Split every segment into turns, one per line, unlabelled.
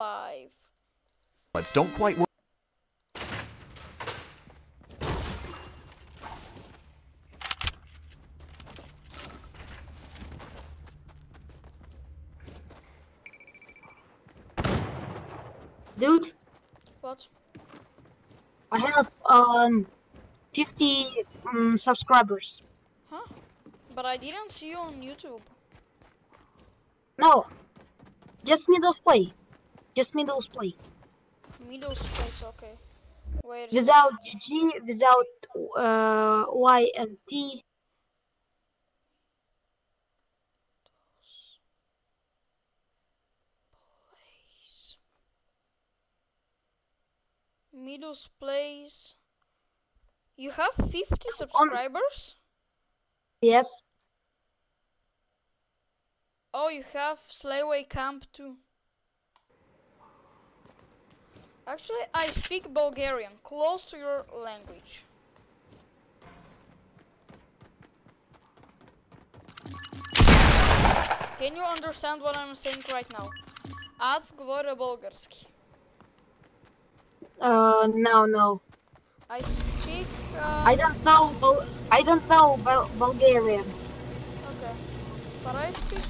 Live.
Let's don't quite work.
Dude,
What?
I have 50 subscribers.
Huh? But I didn't see you on YouTube.
No, just Middles Play. Just Middles Play.
Middle space, okay. Wait a
Without G, without Y and T.
Middle place. You have 50 subscribers?
Yes.
Oh, you have Slayway Camp too. Actually, I speak Bulgarian, close to your language. Can you understand what I'm saying right now? Аз говоря български.
No.
I speak.
I don't know. I don't know Bulgarian.
Okay, but I speak.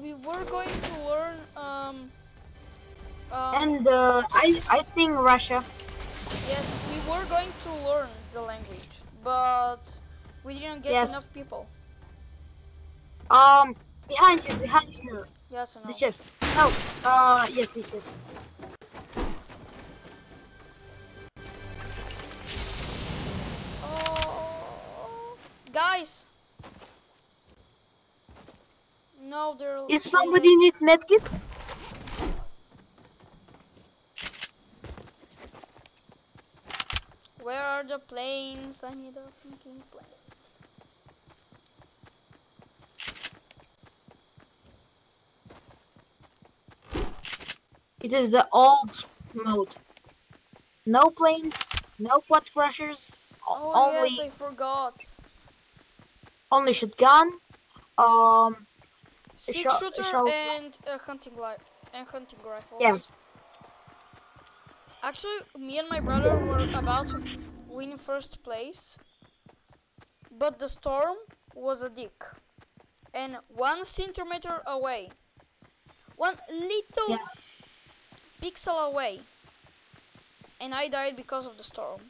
We were going to learn.
And I sing Russia.
Yes, we were going to learn the language, but we didn't get enough people.
Behind you.
Yes or no?
The chest. No. Yes.
Oh, guys. No, there.
Is somebody need medkit?
Where are the planes? I need a fucking plane.
It is the old mode. No planes, no quad crushers,
Oh yes, I forgot.
only shotgun,
6-shooter and hunting rifles.
Yeah.
Actually, me and my brother were about to win first place, but the storm was a dick. And 1 centimeter away, one little pixel away, and I died because of the storm.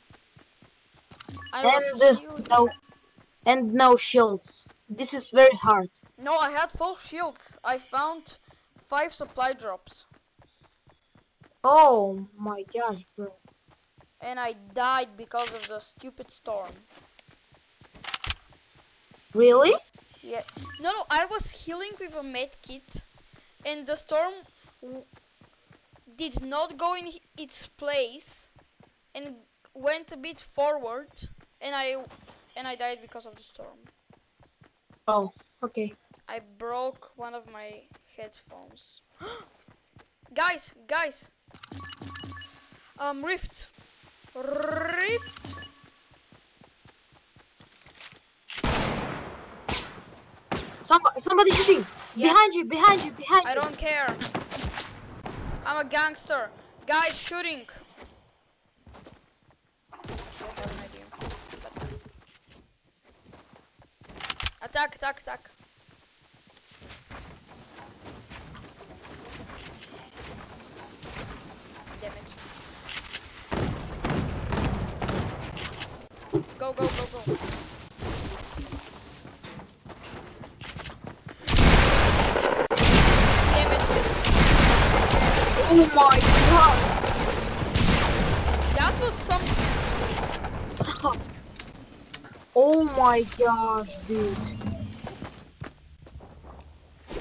And no shields. This is very hard.
No, I had full shields. I found 5 supply drops.
Oh my gosh, bro.
And I died because of the stupid storm.
Really?
Yeah. No, I was healing with a med kit, and the storm did not go in its place and went a bit forward, and I died because of the storm.
Oh, okay.
I broke one of my headphones. Guys! Rift!
Somebody shooting!
Yeah.
Behind you!
I don't care. I'm a gangster. Guys shooting. Actually, I have an idea. Attack. Damn it. Go. Damn it.
Oh my god!
That was some.
Oh my gosh, dude.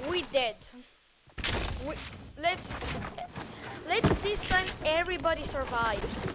We dead. Let's this time everybody survives.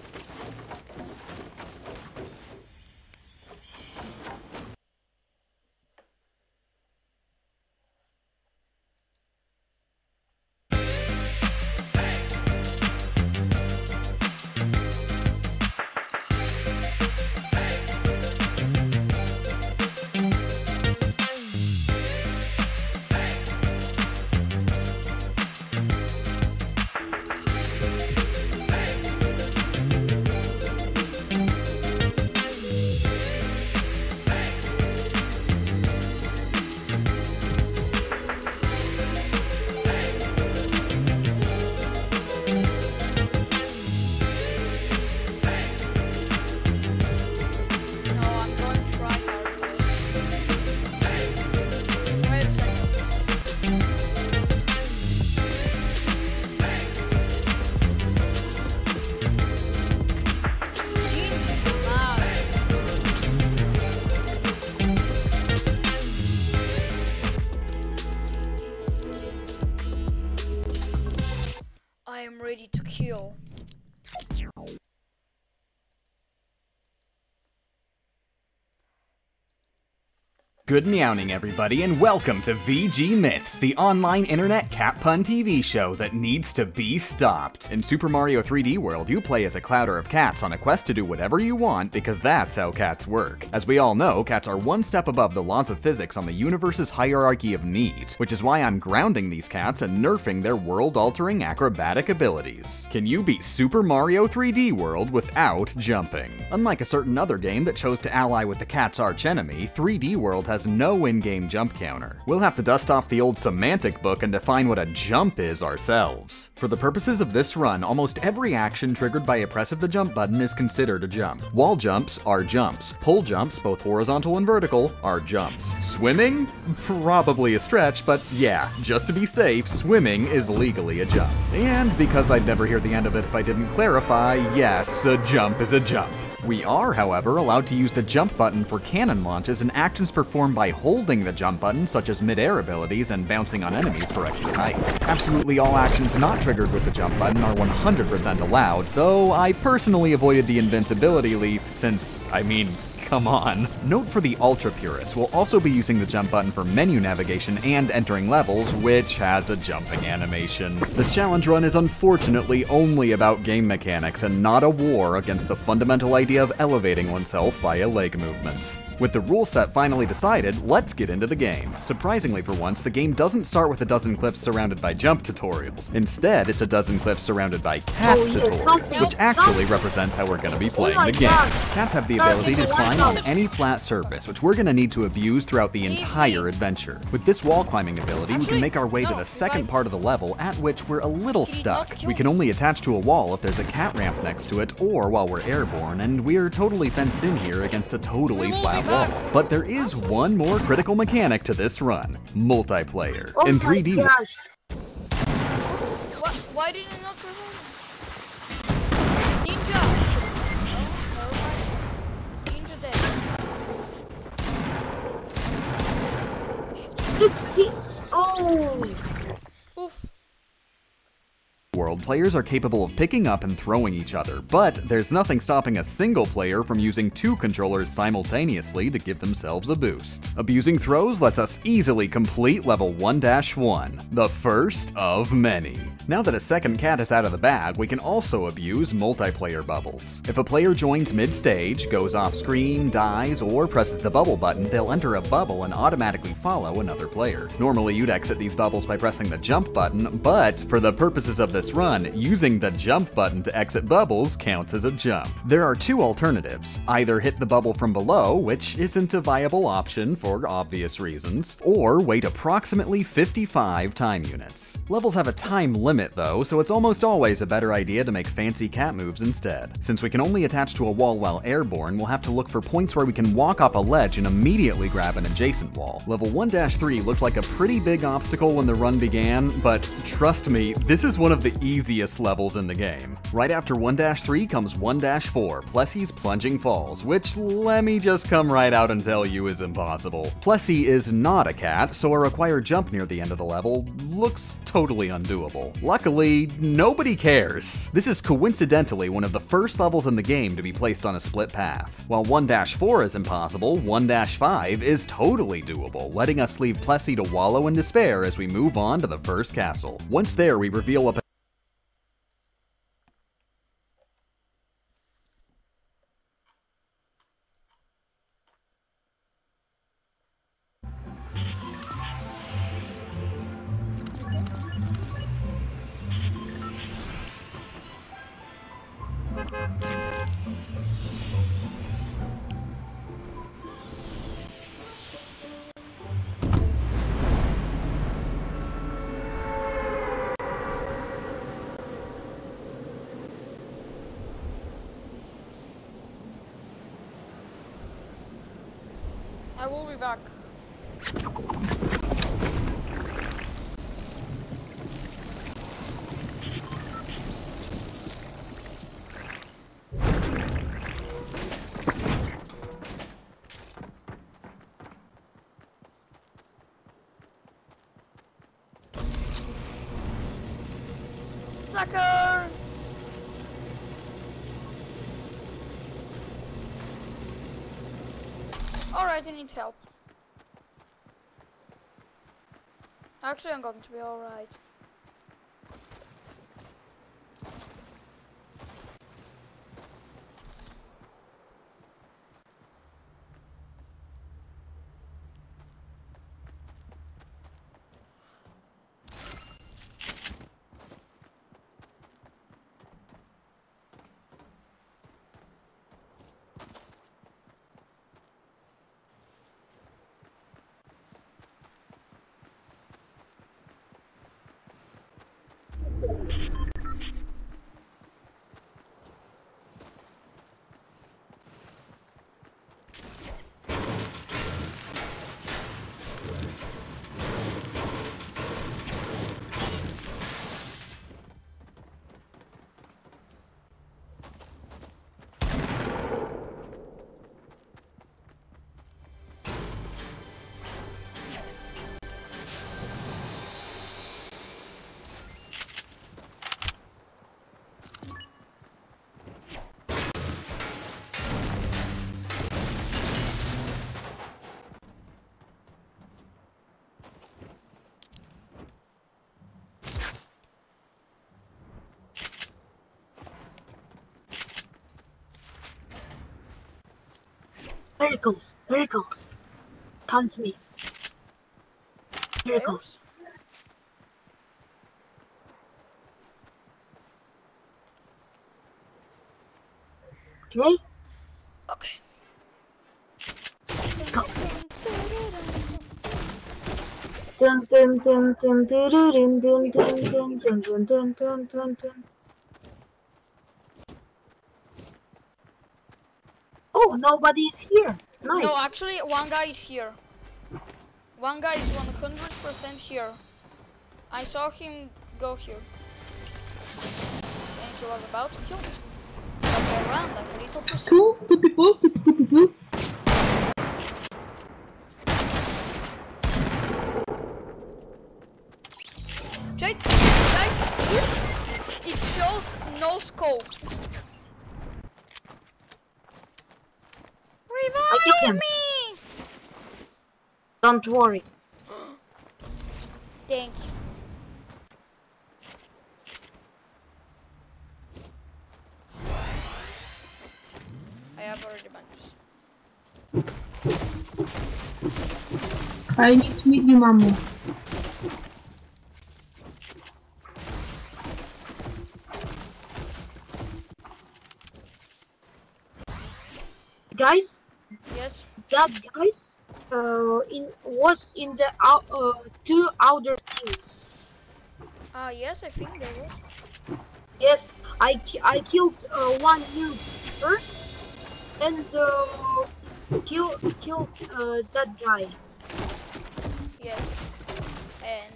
I am ready to kill.
Good meowing, everybody, and welcome to VG Myths, the online internet cat pun TV show that needs to be stopped. In Super Mario 3D World, you play as a clouder of cats on a quest to do whatever you want because that's how cats work. As we all know, cats are one step above the laws of physics on the universe's hierarchy of needs, which is why I'm grounding these cats and nerfing their world-altering acrobatic abilities. Can you beat Super Mario 3D World without jumping? Unlike a certain other game that chose to ally with the cat's archenemy, 3D World has no in-game jump counter. We'll have to dust off the old semantic book and define what a jump is ourselves. For the purposes of this run, almost every action triggered by a press of the jump button is considered a jump. Wall jumps are jumps. Pole jumps, both horizontal and vertical, are jumps. Swimming? Probably a stretch, but yeah, just to be safe, swimming is legally a jump. And because I'd never hear the end of it if I didn't clarify, yes, a jump is a jump. We are, however, allowed to use the jump button for cannon launches and actions performed by holding the jump button, such as mid-air abilities and bouncing on enemies for extra height. Absolutely all actions not triggered with the jump button are 100% allowed, though I personally avoided the invincibility leaf since, come on. Note for the ultra purists, we'll also be using the jump button for menu navigation and entering levels, which has a jumping animation. This challenge run is unfortunately only about game mechanics and not a war against the fundamental idea of elevating oneself via leg movements. With the rule set finally decided, let's get into the game. Surprisingly for once, the game doesn't start with a dozen cliffs surrounded by jump tutorials. Instead, it's a dozen cliffs surrounded by cats tutorials, which actually represents how we're going to be playing the game. Cats have the ability to climb on any flat surface, which we're going to need to abuse throughout the entire adventure. With this wall climbing ability, we can make our way to the second part of the level, at which we're a little stuck. We can only attach to a wall if there's a cat ramp next to it, or while we're airborne, and we're totally fenced in here against a totally flat wall. But there is one more critical mechanic to this run: multiplayer. In 3D.
Why did I not revive? Ninja! Oh, never mind. Ninja dead. Oof.
World players are capable of picking up and throwing each other, but there's nothing stopping a single player from using two controllers simultaneously to give themselves a boost. Abusing throws lets us easily complete level 1-1, the first of many. Now that a second cat is out of the bag, we can also abuse multiplayer bubbles. If a player joins mid-stage, goes off screen, dies, or presses the bubble button, they'll enter a bubble and automatically follow another player. Normally you'd exit these bubbles by pressing the jump button, but for the purposes of this run, using the jump button to exit bubbles counts as a jump. There are two alternatives: either hit the bubble from below, which isn't a viable option for obvious reasons, or wait approximately 55 time units. Levels have a time limit though, so it's almost always a better idea to make fancy cat moves instead. Since we can only attach to a wall while airborne, we'll have to look for points where we can walk off a ledge and immediately grab an adjacent wall. Level 1-3 looked like a pretty big obstacle when the run began, but trust me, this is one of the easiest levels in the game. Right after 1-3 comes 1-4, Plessie's Plunging Falls, which let me just come right out and tell you is impossible. Plessie is not a cat, so a required jump near the end of the level looks totally undoable. Luckily, nobody cares. This is coincidentally one of the first levels in the game to be placed on a split path. While 1-4 is impossible, 1-5 is totally doable, letting us leave Plessie to wallow in despair as we move on to the first castle. Once there, we reveal a
I will be back. sucker! Alright, I need help. Actually, I'm going to be alright.
Miracles, miracles. Come to me. Miracles. Okay?
Okay.
Go. Dun dun dun dun dun dun dun dun dun dun dun dun dun dun. Oh, nobody's here. Nice.
No, actually, one guy is here. One guy is 100% here. I saw him go here. And he was about to kill me. But I ran like a little pussy.
Two people.
Jake, guys, it shows no scopes.
I killed
Revive
him.
me!
Don't worry.
Thank you. I have already managed.
I need to meet you, Mama.
Guys,
Yes.
that guys was in the two outer teams.
Yes, I think there was.
Yes, I killed one noob first, and killed that guy.
Yes. And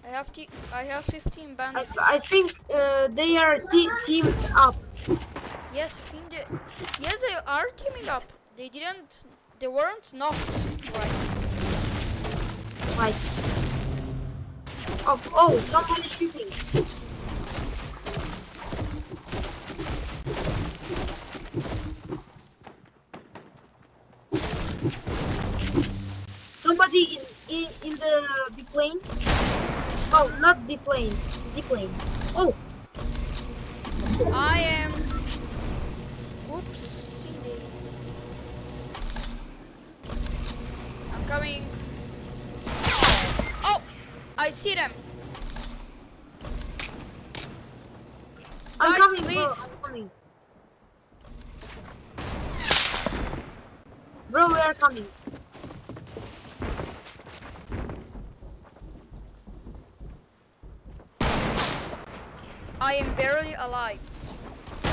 I have 15 bandits.
I think they are teamed up.
Yes, I think yes, they are teaming up. They weren't knocked, right?
Right. Oh, somebody's shooting. Somebody in the biplane. Oh, not biplane, Z-plane. Oh,
I am. Oops. I'm coming. Oh, I see them.
I'm
Guys,
coming,
please.
bro. I'm coming. Bro, we are coming.
I am barely alive.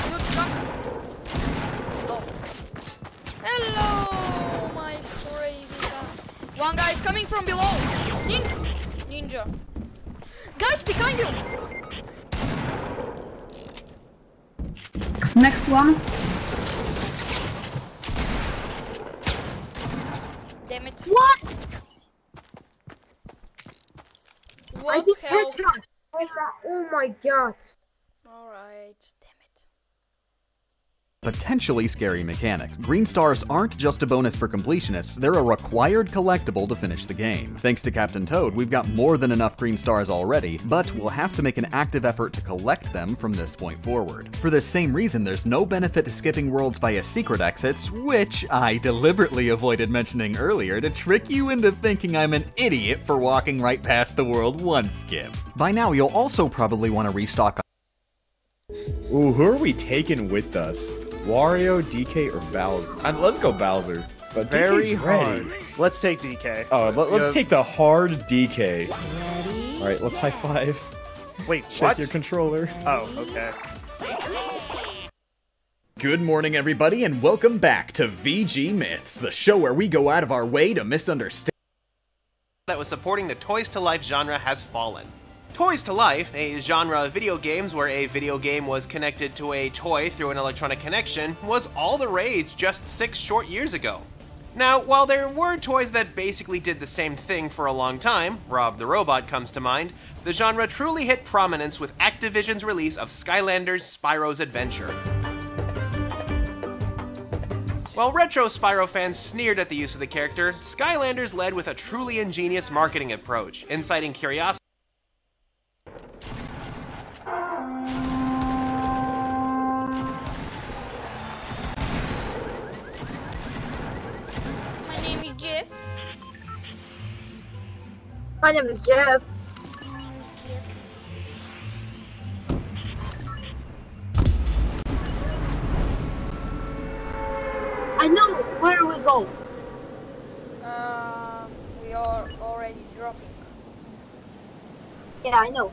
Dude, come. Oh. Hello, my crazy guy. One guy is coming from below. Ninja. Guys, behind you.
Next one.
Damn it.
What? I
what
did
health?
headshot. Oh my god.
Alright, damn it.
Potentially scary mechanic. Green stars aren't just a bonus for completionists, they're a required collectible to finish the game. Thanks to Captain Toad, we've got more than enough green stars already, but we'll have to make an active effort to collect them from this point forward. For this same reason, there's no benefit to skipping worlds via secret exits, which I deliberately avoided mentioning earlier to trick you into thinking I'm an idiot for walking right past the world one skip. By now, you'll also probably want to restock.
Ooh, who are we taking with us? Wario, DK, or Bowser? Let's go Bowser. But
Very
DK's ready.
hard. Let's take DK.
Oh, let's take the hard DK.
Ready?
All right, let's high five.
Wait,
Check
what?
your controller.
Oh, okay.
Good morning, everybody, and welcome back to VG Myths, the show where we go out of our way to misunderstand.
That was supporting the Toys to Life genre has fallen. Toys to Life, a genre of video games where a video game was connected to a toy through an electronic connection, was all the rage just 6 short years ago. Now, while there were toys that basically did the same thing for a long time, Rob the Robot comes to mind, the genre truly hit prominence with Activision's release of Skylanders Spyro's Adventure. While retro Spyro fans sneered at the use of the character, Skylanders led with a truly ingenious marketing approach, inciting curiosity.
My name is Jeff.
My name is Jeff. I know where we go.
We are already dropping.
Yeah, I know.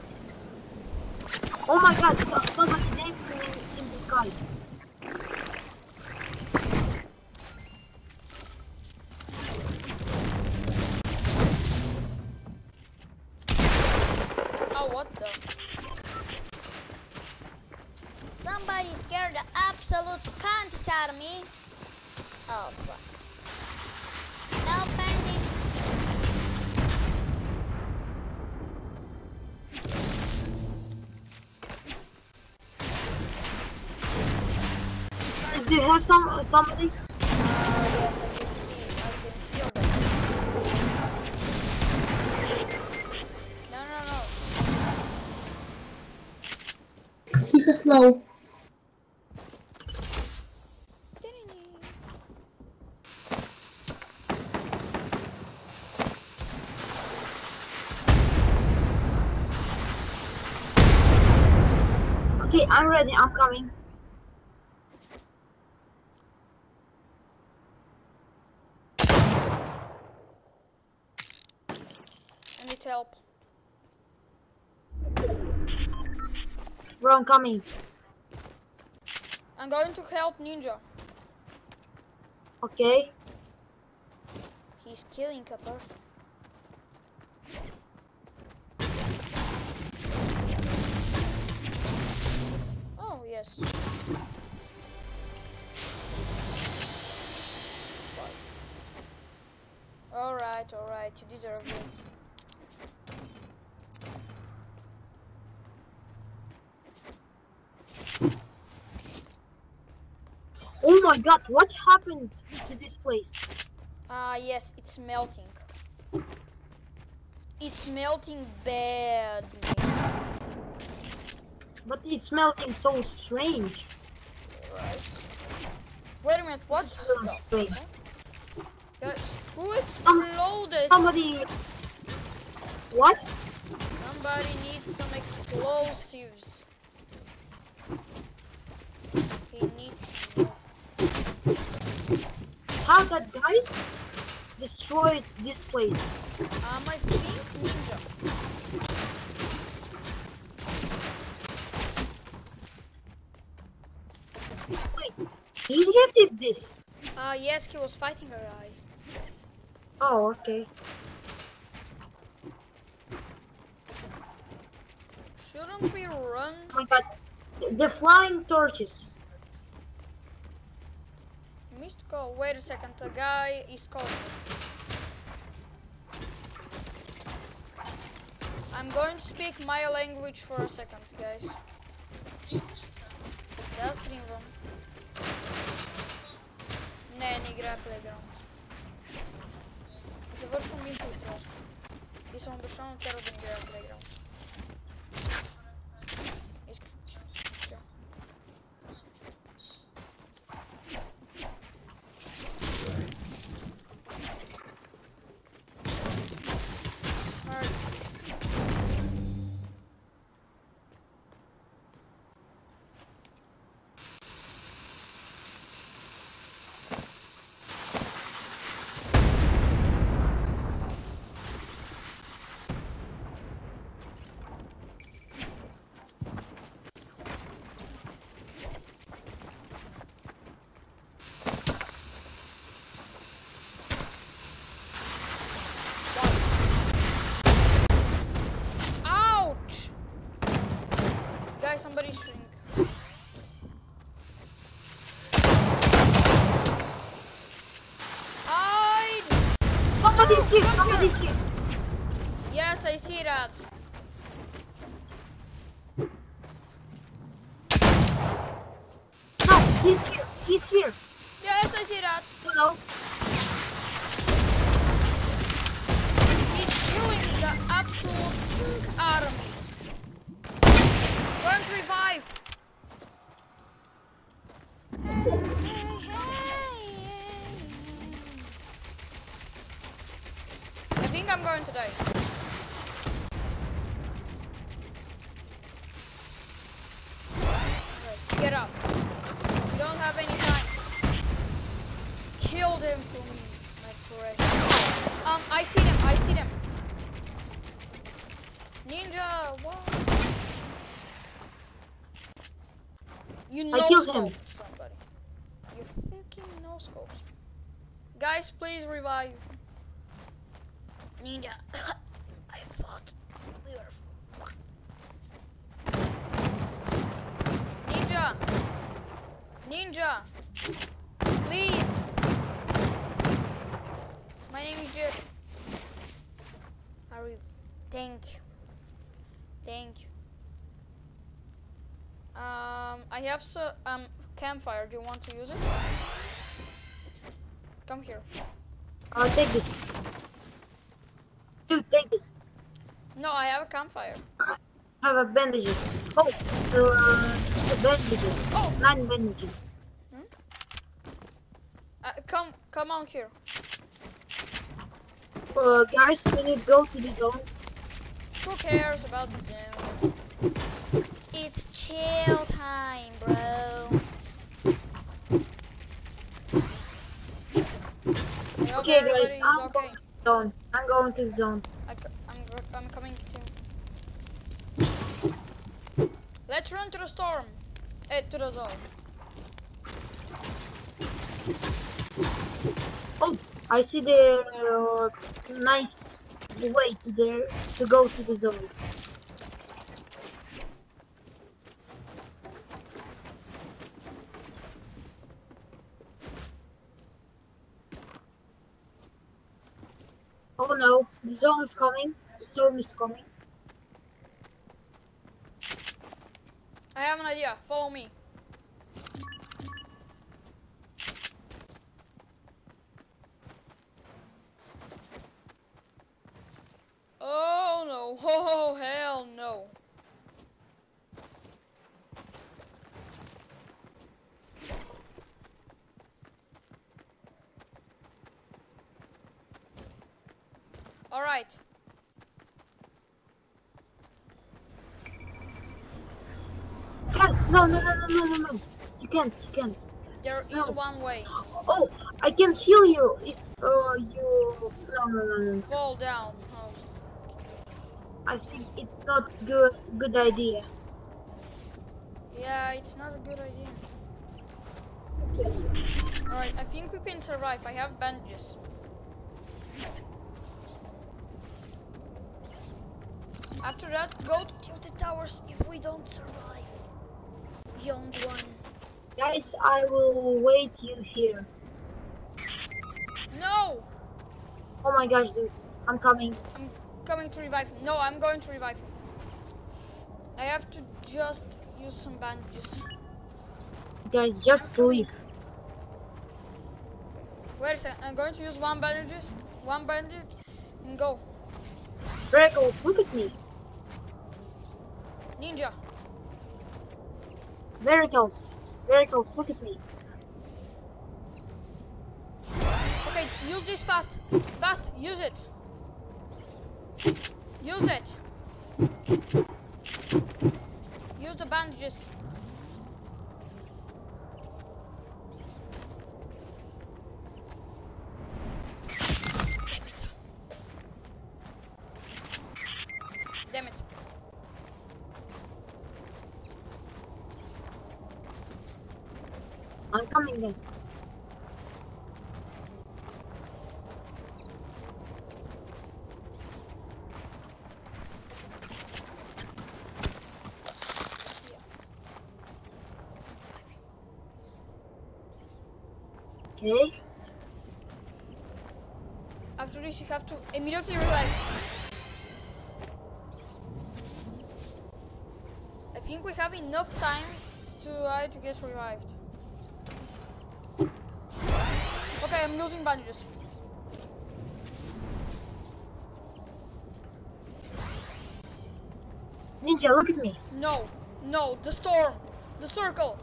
Oh my god, somebody dancing in the sky.
Oh, what the? Somebody scared the absolute panties out of me. Oh, fuck. No panties.
Do you have somebody?
Yes, I can see. I can hear them. No.
Keep it slow.
Okay, I'm ready. I'm coming.
I need help.
Bro, I'm coming.
I'm going to help Ninja.
Okay.
He's killing a person. Oh, yes. Alright, you deserve it.
Oh my god, what happened to this place?
Yes, it's melting. It's melting badly.
But it's melting so strange.
Right. Wait a minute, what?
This is really strange.
Guys, who exploded?
Somebody... What?
Somebody needs some explosives. He needs more.
How that guys destroyed this place?
I think Ninja.
Wait, Ninja did this?
Yes, he was fighting a guy.
Oh, okay.
Shouldn't we run?
Oh my god, the flying torches.
Missed call. Wait a second, a guy is calling me. I'm going to speak my language for a second, guys. Да, стримом. Не игра Playground. Завершу миссию просто. Если он дошел, он первый не играет Playground. Все. Guys, somebody shrink.
Somebody's here, somebody's here.
Yes, I see that.
No, he's here, he's here.
Yes, I see that.
Hello.
He's killing the absolute army. Don't revive. I think I'm going to die. Right, get up. You don't have any time. Kill them for me, my precious. I see them, I see them. Ninja, what? You
I killed him.
no-scoped somebody. You fucking no-scoped. Guys, please revive. Ninja, I thought we were... Ninja! Ninja! Please! My name is Jeff. Thank you. Thank you. I have campfire. Do you want to use it? Come here.
I'll take this. Dude, take this.
No, I have a campfire.
I have a bandages. Oh, the bandages.
Oh.
9 bandages.
Come on here.
Guys, we need to go to the zone.
Who cares about the zone? It's chill time, bro.
Okay, guys,
everybody is
I'm
okay.
going to the zone. I'm going to the zone.
I'm coming to you. Let's run to the storm. To the zone.
Oh, I see the nice way to go to the zone. Oh no, the zone is coming. The storm is coming.
I have an idea. Follow me. Oh no. Oh hell no. All right.
Guys, no. You can't.
There is
No.
one way.
Oh, I can heal you if you... No.
Fall down. Oh.
I think it's not good idea.
Yeah, it's not a good idea. Alright, I think we can survive. I have bandages. After that, go to Tilted Towers if we don't survive. Young one.
Guys, I will wait you here.
No!
Oh my gosh, dude. I'm coming.
coming to revive him. No, I'm going to revive him. I have to just use some bandages.
Guys, just leave.
Wait a second. I'm going to use one bandage, and go.
Freckles, look at me.
Ninja.
Verticals, look at me.
Okay, use this fast. Fast, use it. Use it. Use the bandages. Damn it. Damn it.
I'm coming then. Okay.
After this, you have to immediately revive. I think we have enough time to get revived. Okay, I'm using bandages.
Ninja, look at me.
No, no, the storm, the circle.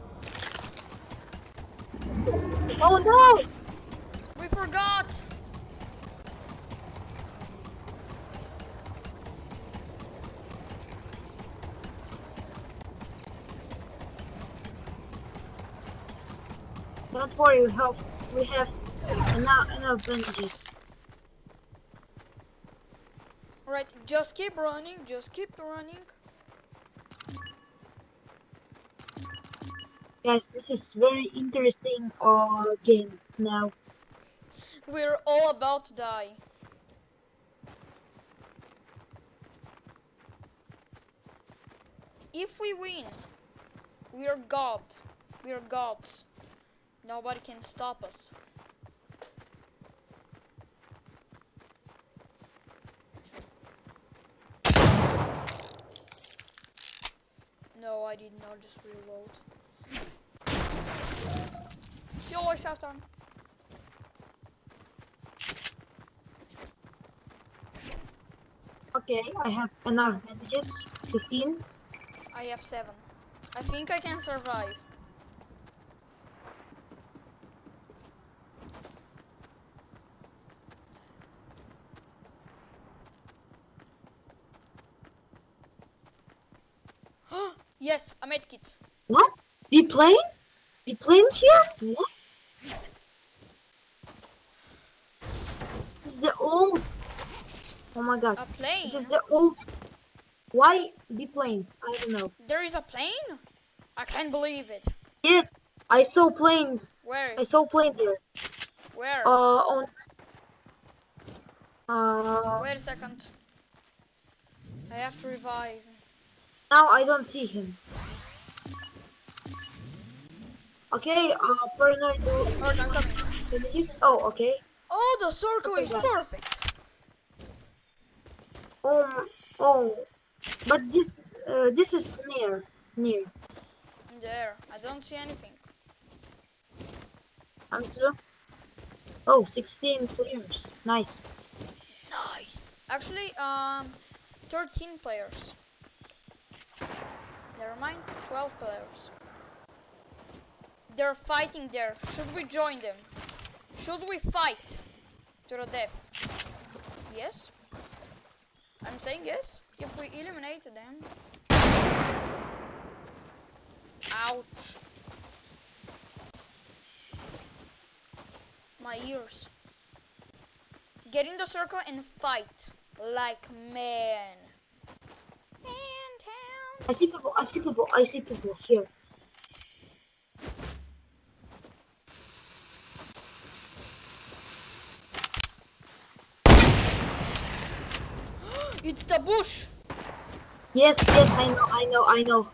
Oh no!
We forgot.
Don't worry, we have enough bandages.
Alright, just keep running, just keep running.
Guys, this is very interesting game now.
We're all about to die. If we win, we are God. We are gods. Nobody can stop us. No, I did not just reload. You always have time.
Okay, I have enough bandages. 15.
I have 7. I think I can survive. Yes, a medkit.
What? Be playing? Be playing here? What? This is the old. Oh my god.
A plane?
This is the old. Why be planes? I don't know.
There is a plane? I can't believe it.
Yes, I saw plane.
Where?
I saw plane there.
Where?
On.
Wait a second. I have to revive.
Now I don't see him. Okay, paranoid.
Alright, I'm coming.
Bandages. Oh, okay.
Oh, the circle is
Okay.
perfect.
Oh, but this is near.
There, I don't see anything.
I'm too. Oh, 16 players. Nice.
Nice. Actually, 13 players. Never mind, 12 players. They're fighting there. Should we join them? Should we fight to the death? Yes. I'm saying yes. If we eliminate them. Ouch. My ears. Get in the circle and fight like men. Man town.
I see people here.
It's the bush.
Yes, I know.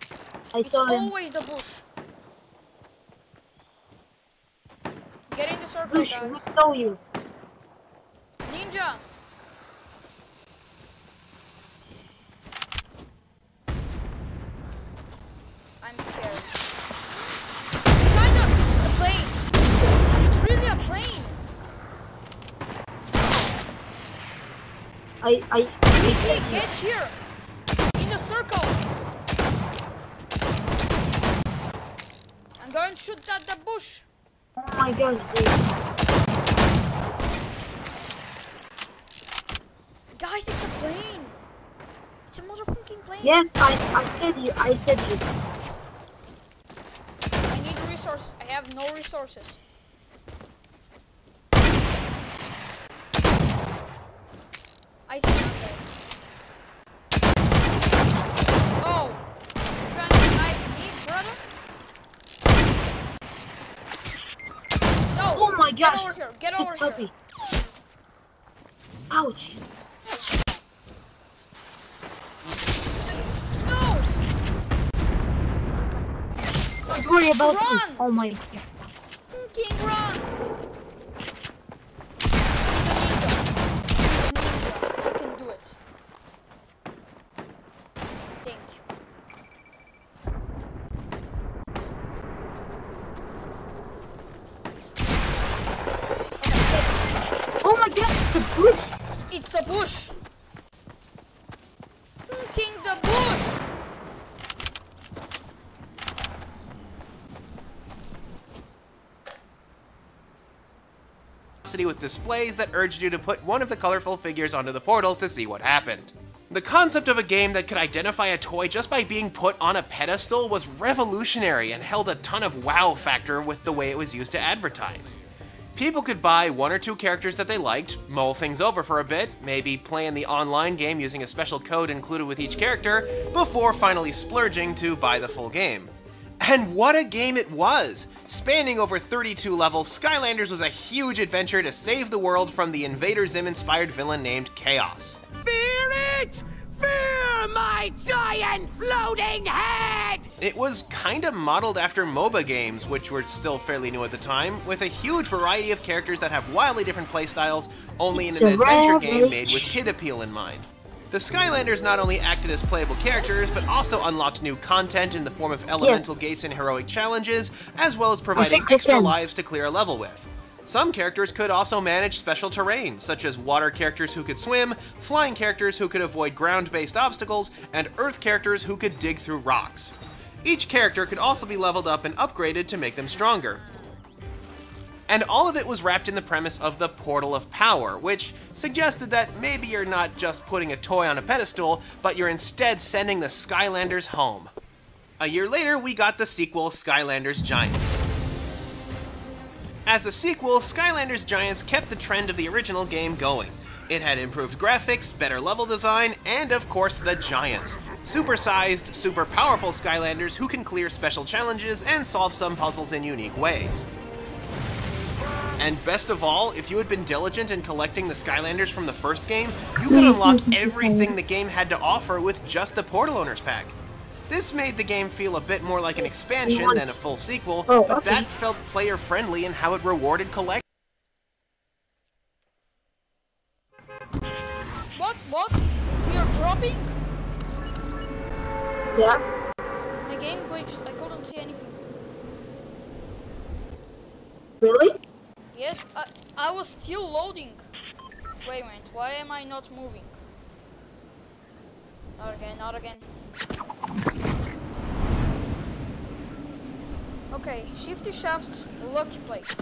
I
It's
saw him.
always the bush. Get in the circle,
Bush, we
guys.
know you.
Ninja. Easy, get here! In a circle! I'm going to shoot at the bush!
Oh my gosh, dude.
Guys, it's a plane! It's a motherfucking plane!
Yes, I said you. I said you.
I need resources. I have no resources. I see nothing. Oh! You're trying to knife me, brother? No!
Oh my
Get
gosh.
over here! Get over
Help
here!
me. Ouch.
No!
Don't worry about me.
Run!
Oh my god.
King, run! He's a ninja. He's a ninja. He can do it. Thank you. Okay,
Oh my god, the bush.
it's the bush! King, the bush!
With displays that urged you to put one of the colorful figures onto the portal to see what happened. The concept of a game that could identify a toy just by being put on a pedestal was revolutionary and held a ton of wow factor with the way it was used to advertise. People could buy one or two characters that they liked, mull things over for a bit, maybe play in the online game using a special code included with each character, before finally splurging to buy the full game. And what a game it was! Spanning over 32 levels, Skylanders was a huge adventure to save the world from the Invader Zim-inspired villain named Chaos.
Fear it! Fear my giant floating head!
It was kinda modeled after MOBA games, which were still fairly new at the time, with a huge variety of characters that have wildly different playstyles, only in an adventure game made with kid appeal in mind. The Skylanders not only acted as playable characters, but also unlocked new content in the form of elemental gates and heroic challenges, as well as providing extra lives to clear a level with. Some characters could also manage special terrain, such as water characters who could swim, flying characters who could avoid ground-based obstacles, and earth characters who could dig through rocks. Each character could also be leveled up and upgraded to make them stronger. And all of it was wrapped in the premise of the Portal of Power, which suggested that maybe you're not just putting a toy on a pedestal, but you're instead sending the Skylanders home. A year later, we got the sequel, Skylanders Giants. As a sequel, Skylanders Giants kept the trend of the original game going. It had improved graphics, better level design, and of course the Giants. Super-sized, super powerful Skylanders who can clear special challenges and solve some puzzles in unique ways. And best of all, if you had been diligent in collecting the Skylanders from the first game, you could unlock everything the game had to offer with just the Portal Owners Pack. This made the game feel a bit more like an expansion than a full sequel, but that felt player-friendly in how it rewarded collectors.
What? We are dropping?
Yeah.
My game glitched. I couldn't see anything.
Really?
Yes, I was still loading. Wait a minute, why am I not moving? Not again. Okay, Shifty Shaft's lucky place.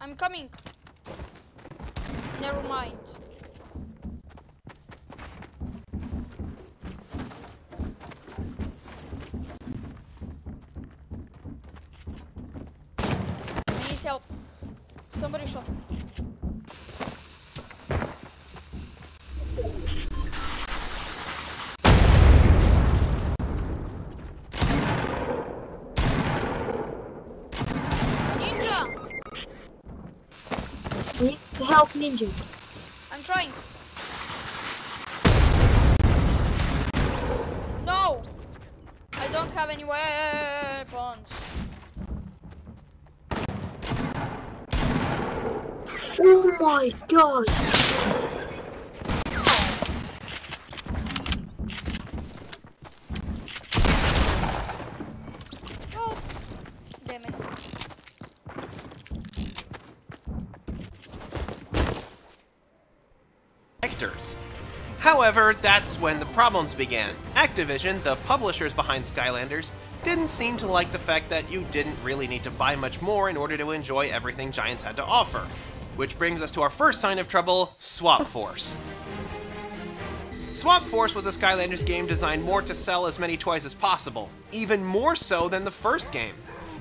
I'm coming. Never mind. I need help. Somebody shot me.
I need to help Ninja.
I'm trying. have any weapons.
Oh my god!
Oh, damn it.
Vectors. However, that's when the problems began. Activision, the publishers behind Skylanders, didn't seem to like the fact that you didn't really need to buy much more in order to enjoy everything Giants had to offer. Which brings us to our first sign of trouble, Swap Force. Swap Force was a Skylanders game designed more to sell as many toys as possible, even more so than the first game.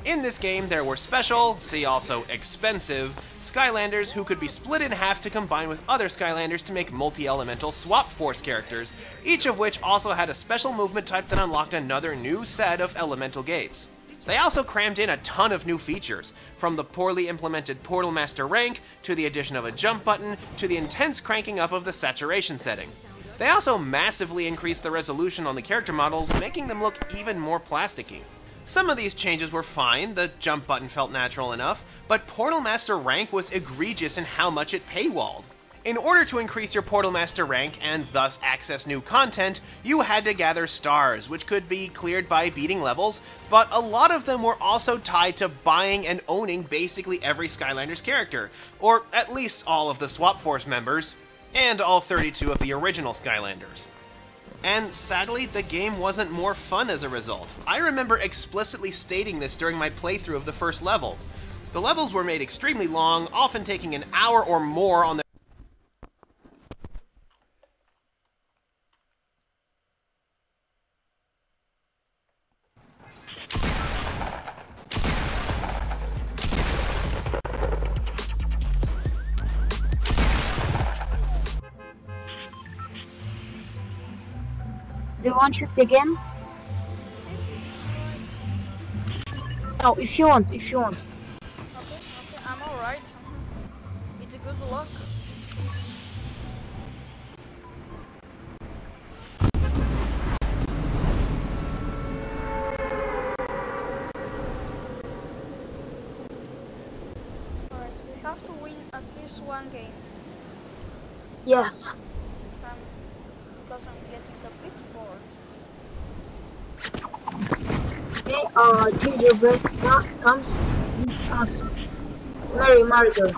In this game, there were special, see also expensive, Skylanders who could be split in half to combine with other Skylanders to make multi-elemental Swap Force characters, each of which also had a special movement type that unlocked another new set of elemental gates. They also crammed in a ton of new features, from the poorly implemented Portal Master rank, to the addition of a jump button, to the intense cranking up of the saturation setting. They also massively increased the resolution on the character models, making them look even more plasticky. Some of these changes were fine, the jump button felt natural enough, but Portal Master rank was egregious in how much it paywalled. In order to increase your Portal Master rank and thus access new content, you had to gather stars, which could be cleared by beating levels, but a lot of them were also tied to buying and owning basically every Skylanders character, or at least all of the Swap Force members, and all 32 of the original Skylanders. And sadly, the game wasn't more fun as a result. I remember explicitly stating this during my playthrough of the first level. The levels were made extremely long, often taking an hour or more on their
Do you want shift again? No, if you want.
Okay, I'm alright. It's a good luck. Alright, we have to win at least one game.
Yes.
Because I'm getting a bit bored.
Okay, gingerbread comes with us. Mary Margot.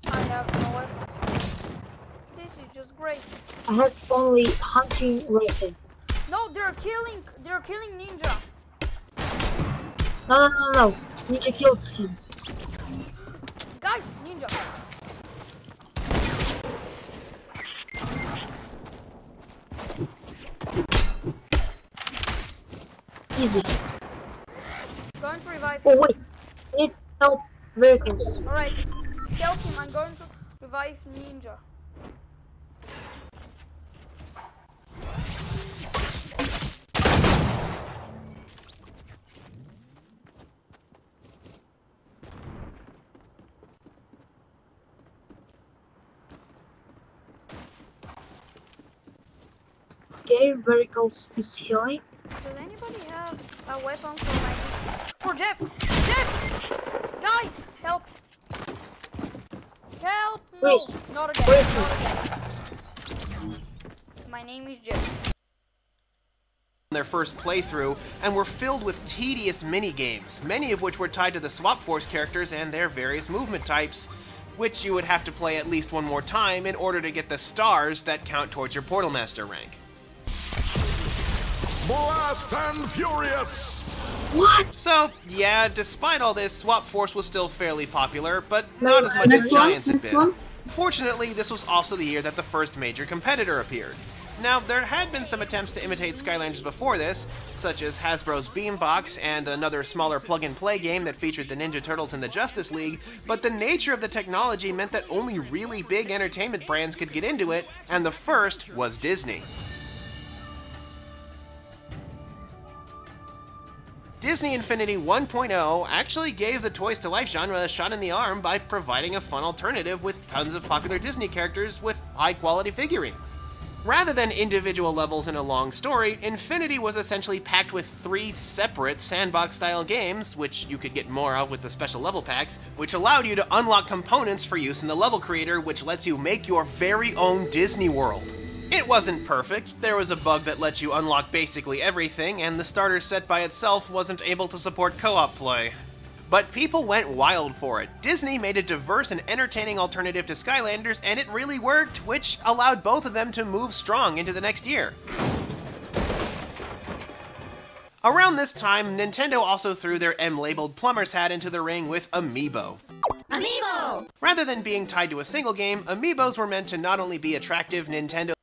I have no weapons. This is just great.
I have only hunting rifle.
No, they're killing Ninja.
No. Ninja kills him.
Guys, Ninja.
Easy.
Going to revive
Oh
him.
wait, need help vehicles.
Alright, help him. I'm going to revive Ninja.
Okay, vehicles is healing.
Does anybody have a weapon for Jeff? Jeff! Guys, help! Help! No,
Please.
not again.
Please.
Not again. My name is Jeff.
their first playthrough and were filled with tedious mini-games, many of which were tied to the Swap Force characters and their various movement types, which you would have to play at least one more time in order to get the stars that count towards your Portal Master rank.
Blast and Furious!
What?
So, yeah, despite all this, Swap Force was still fairly popular, but not as much as
Next one,
Giants had
next
been.
one.
Fortunately, this was also the year that the first major competitor appeared. Now, there had been some attempts to imitate Skylanders before this, such as Hasbro's Beambox and another smaller plug-and-play game that featured the Ninja Turtles and the Justice League, but the nature of the technology meant that only really big entertainment brands could get into it, and the first was Disney. Disney Infinity 1.0 actually gave the Toys to Life genre a shot in the arm by providing a fun alternative with tons of popular Disney characters with high-quality figurines. Rather than individual levels in a long story, Infinity was essentially packed with 3 separate sandbox-style games, which you could get more of with the special level packs, which allowed you to unlock components for use in the level creator, which lets you make your very own Disney World. It wasn't perfect. There was a bug that lets you unlock basically everything, and the starter set by itself wasn't able to support co-op play. But people went wild for it. Disney made a diverse and entertaining alternative to Skylanders, and it really worked, which allowed both of them to move strong into the next year. Around this time, Nintendo also threw their M-labeled plumber's hat into the ring with Amiibo. Amiibo! Rather than being tied to a single game, Amiibos were meant to not only be attractive Nintendo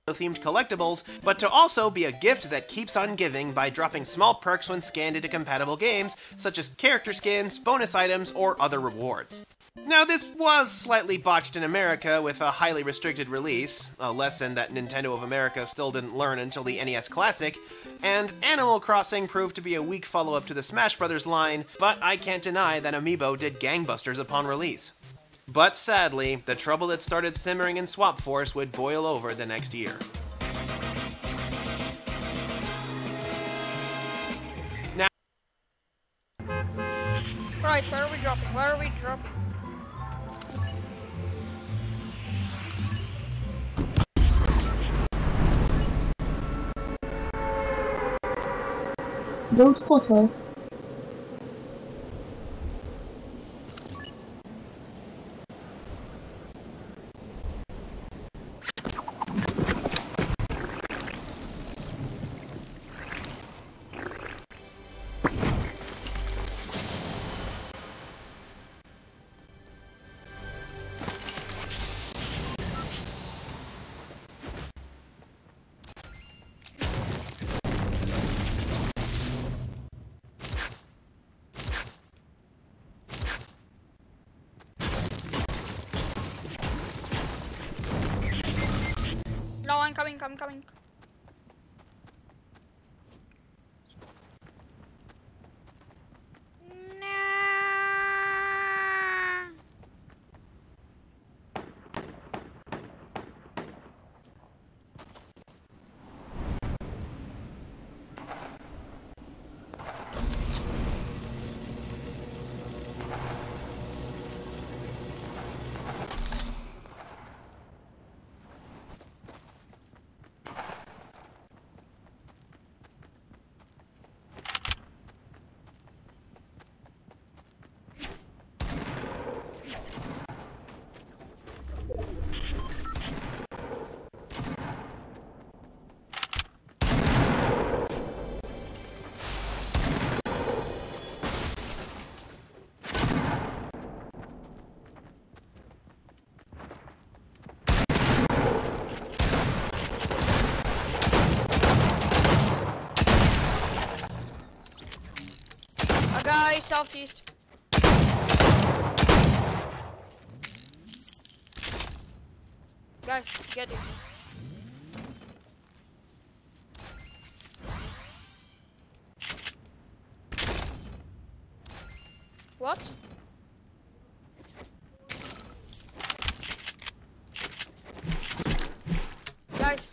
themed collectibles, but to also be a gift that keeps on giving by dropping small perks when scanned into compatible games, such as character skins, bonus items, or other rewards. Now, this was slightly botched in America with a highly restricted release, a lesson that Nintendo of America still didn't learn until the NES Classic, and Animal Crossing proved to be a weak follow-up to the Smash Bros. Line, but I can't deny that Amiibo did gangbusters upon release. But sadly, the trouble that started simmering in Swap Force would boil over the next year. Now,
Right, where are we dropping? Where are we dropping?
Don't photo.
No, I'm coming. Guy southeast. Guys, get it. What? Guys.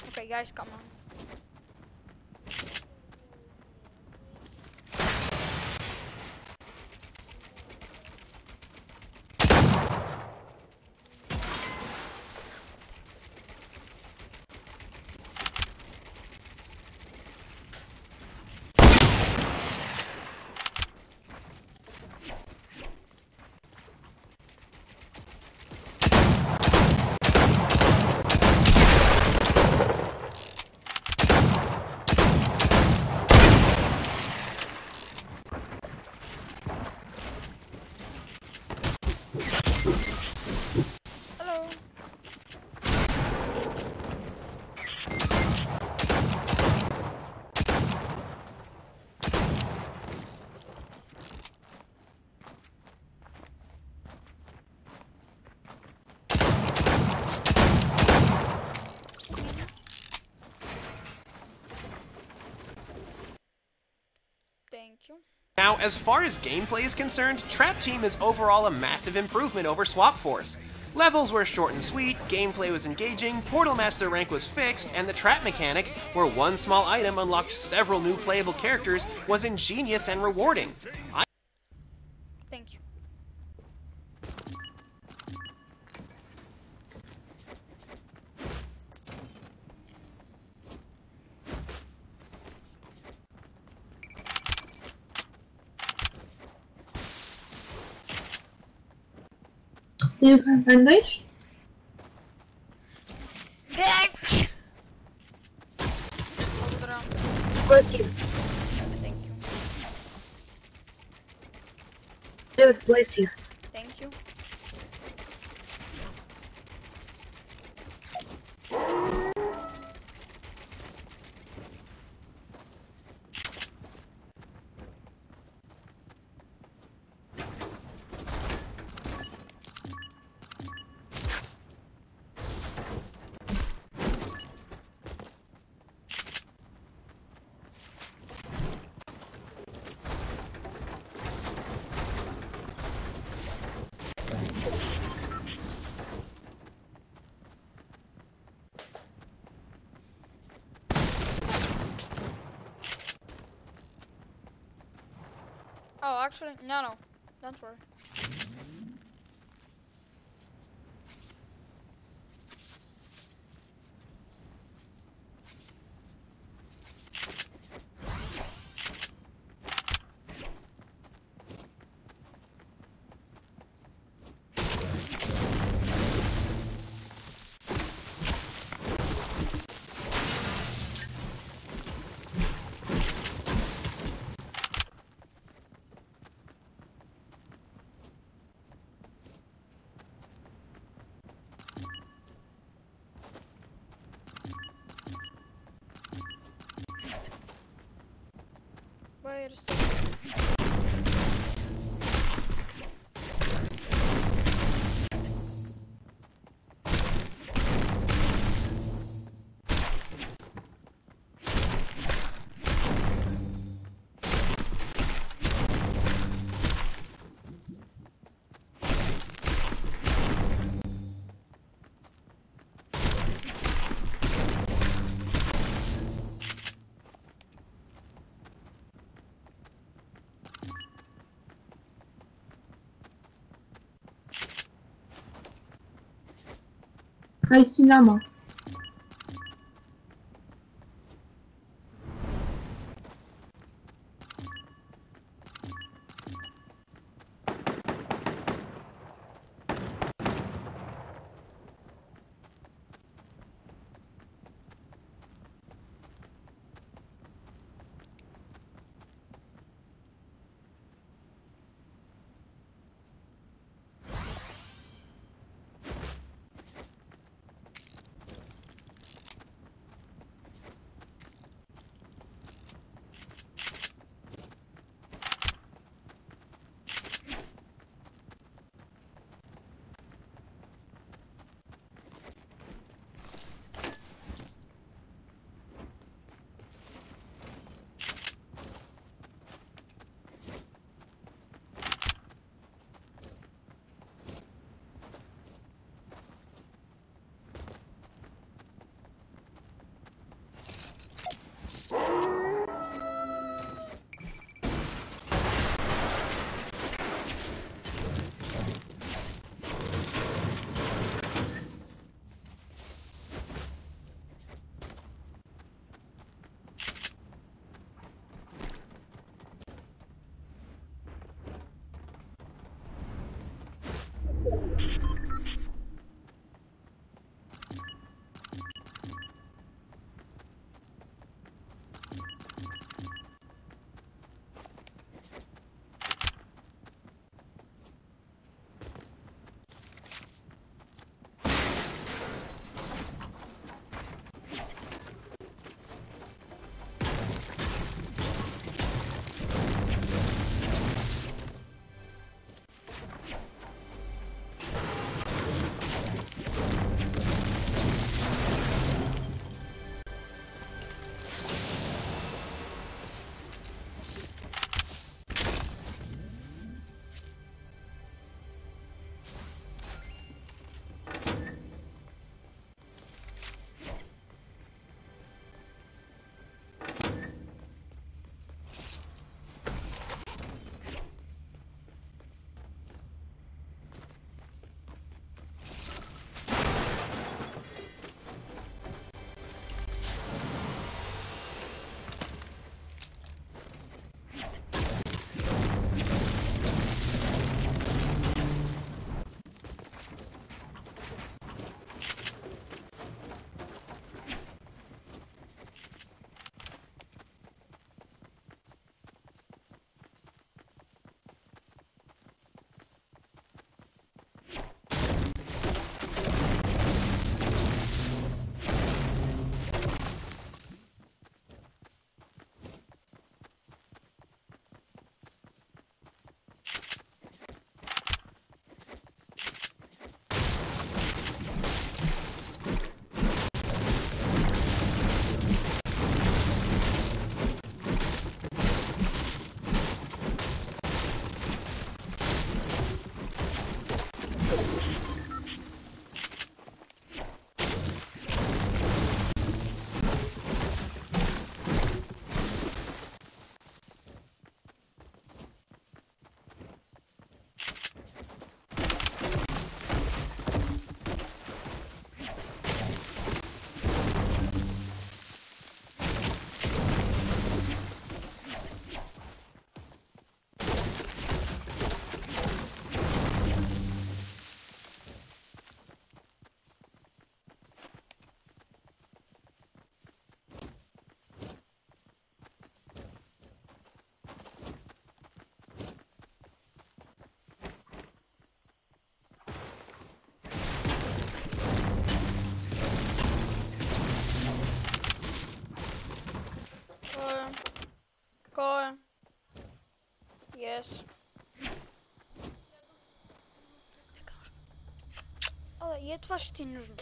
Okay, guys, come on.
Now, as far as gameplay is concerned, Trap Team is overall a massive improvement over Swap Force. Levels were short and sweet, gameplay was engaging, Portal Master rank was fixed, and the trap mechanic, where one small item unlocked several new playable characters, was ingenious and rewarding.
Thank you.
Do you have bandage?
Bless you.
Thank you.
David, bless you.
Thank you. Oh, actually, no, don't worry. Wait a second.
Hi, Sinama.
това ще ти е нужно.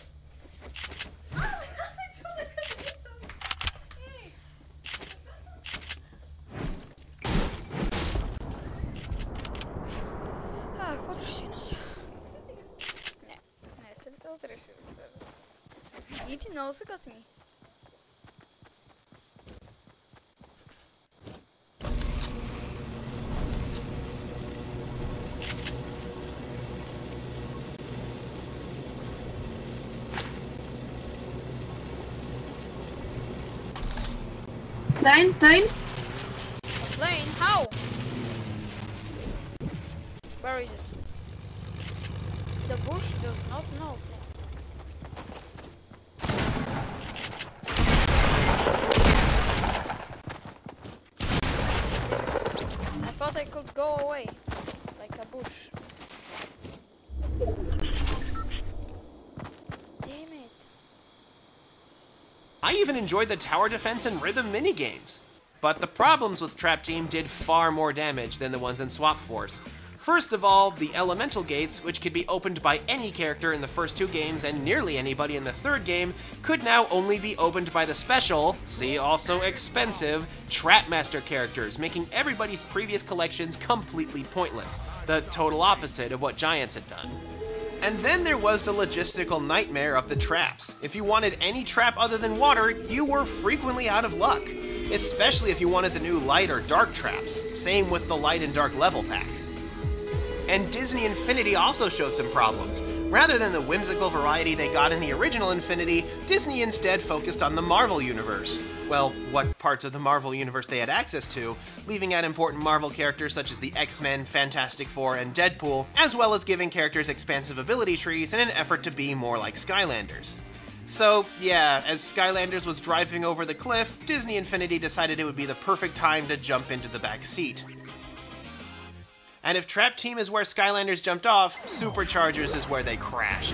Ходриш си носа. Не се ли те отреш да се. И ти много са готини.
Plane, plane.
A plane? How? Where is it? The bush does not know. I thought I could go away like a bush. Damn it.
I even enjoyed the tower defense and rhythm minigames. But the problems with Trap Team did far more damage than the ones in Swap Force. First of all, the elemental gates, which could be opened by any character in the first 2 games and nearly anybody in the 3rd game, could now only be opened by the special, see also expensive, Trapmaster characters, making everybody's previous collections completely pointless, the total opposite of what Giants had done. And then there was the logistical nightmare of the traps. If you wanted any trap other than water, you were frequently out of luck, especially if you wanted the new light or dark traps, same with the light and dark level packs. And Disney Infinity also showed some problems. Rather than the whimsical variety they got in the original Infinity, Disney instead focused on the Marvel Universe. Well, what parts of the Marvel Universe they had access to, leaving out important Marvel characters such as the X-Men, Fantastic Four, and Deadpool, as well as giving characters expansive ability trees in an effort to be more like Skylanders. So, yeah, as Skylanders was driving over the cliff, Disney Infinity decided it would be the perfect time to jump into the back seat. And if Trap Team is where Skylanders jumped off, Superchargers is where they crashed.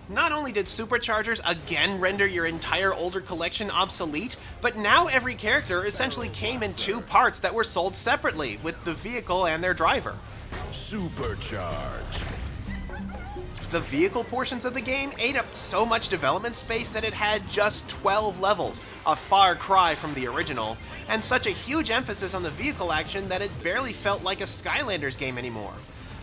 Not only did Superchargers again render your entire older collection obsolete, but now every character essentially came in 2 parts that were sold separately, with the vehicle and their driver.
Supercharge.
The vehicle portions of the game ate up so much development space that it had just 12 levels, a far cry from the original, and such a huge emphasis on the vehicle action that it barely felt like a Skylanders game anymore.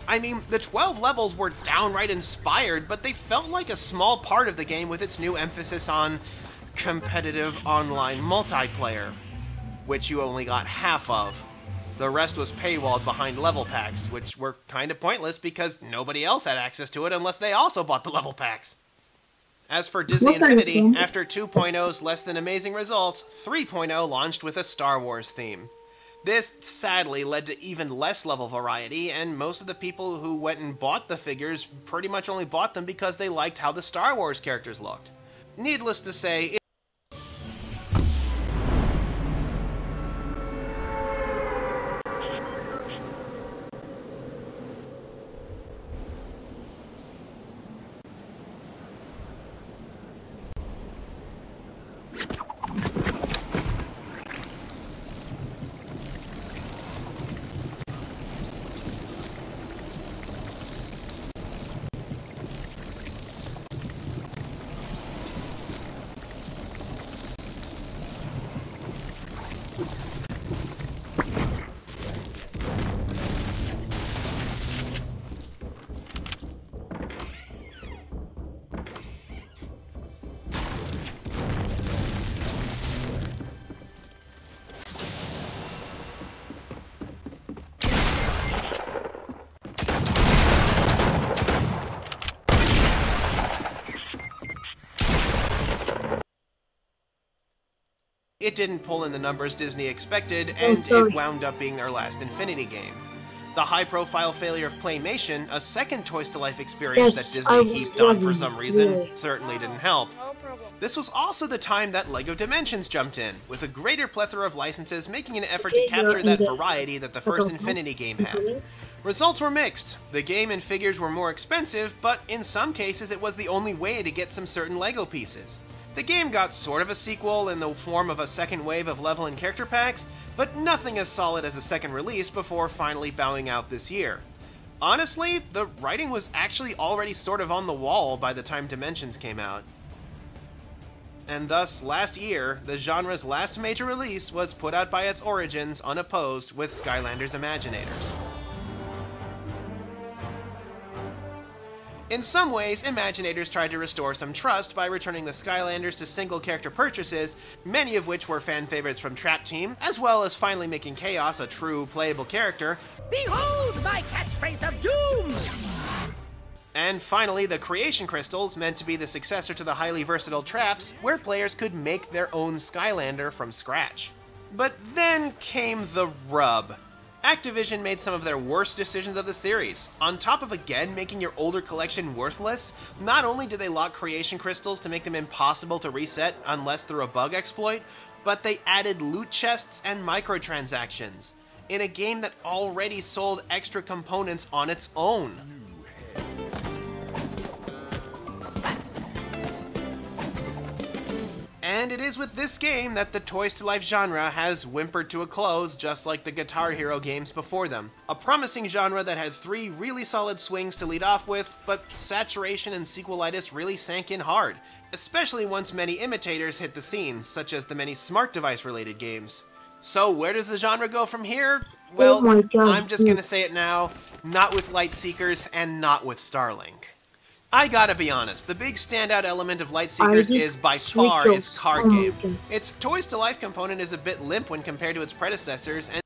I mean, the 12 levels were downright inspired, but they felt like a small part of the game with its new emphasis on competitive online multiplayer, which you only got half of. The rest was paywalled behind level packs, which were kinda pointless because nobody else had access to it unless they also bought the level packs. As for Disney Infinity, after 2.0's less than amazing results, 3.0 launched with a Star Wars theme. This, sadly, led to even less level variety, and most of the people who went and bought the figures pretty much only bought them because they liked how the Star Wars characters looked. Needless to say, it didn't pull in the numbers Disney expected, and it wound up being their last Infinity game. The high-profile failure of Playmation, a second Toys to Life experience that Disney heaped on for some reason, certainly didn't help.
No problem.
This was also the time that LEGO Dimensions jumped in, with a greater plethora of licenses making an effort to capture that variety that the first Infinity game had. Results were mixed. The game and figures were more expensive, but in some cases it was the only way to get some certain LEGO pieces. The game got sort of a sequel in the form of a second wave of level and character packs, but nothing as solid as a second release before finally bowing out this year. Honestly, the writing was actually already sort of on the wall by the time Dimensions came out. And thus, last year, the genre's last major release was put out by its origins unopposed with Skylanders Imaginators. In some ways, Imaginators tried to restore some trust by returning the Skylanders to single-character purchases, many of which were fan favorites from Trap Team, as well as finally making Chaos a true playable character.
Behold my catchphrase of doom!
And finally, the Creation Crystals, meant to be the successor to the highly versatile Traps, where players could make their own Skylander from scratch. But then came the rub. Activision made some of their worst decisions of the series. On top of again making your older collection worthless, not only did they lock Creation Crystals to make them impossible to reset unless through a bug exploit, but they added loot chests and microtransactions in a game that already sold extra components on its own. And it is with this game that the Toys to Life genre has whimpered to a close, just like the Guitar Hero games before them. A promising genre that had 3 really solid swings to lead off with, but saturation and sequelitis really sank in hard, especially once many imitators hit the scene, such as the many smart device related games. So where does the genre go from here? Well,
Oh my gosh,
I'm just gonna say it now, not with Light Seekers and not with Starlink. I gotta be honest, the big standout element of Light Seekers is by far its card game. Its Toys to Life component is a bit limp when compared to its predecessors, and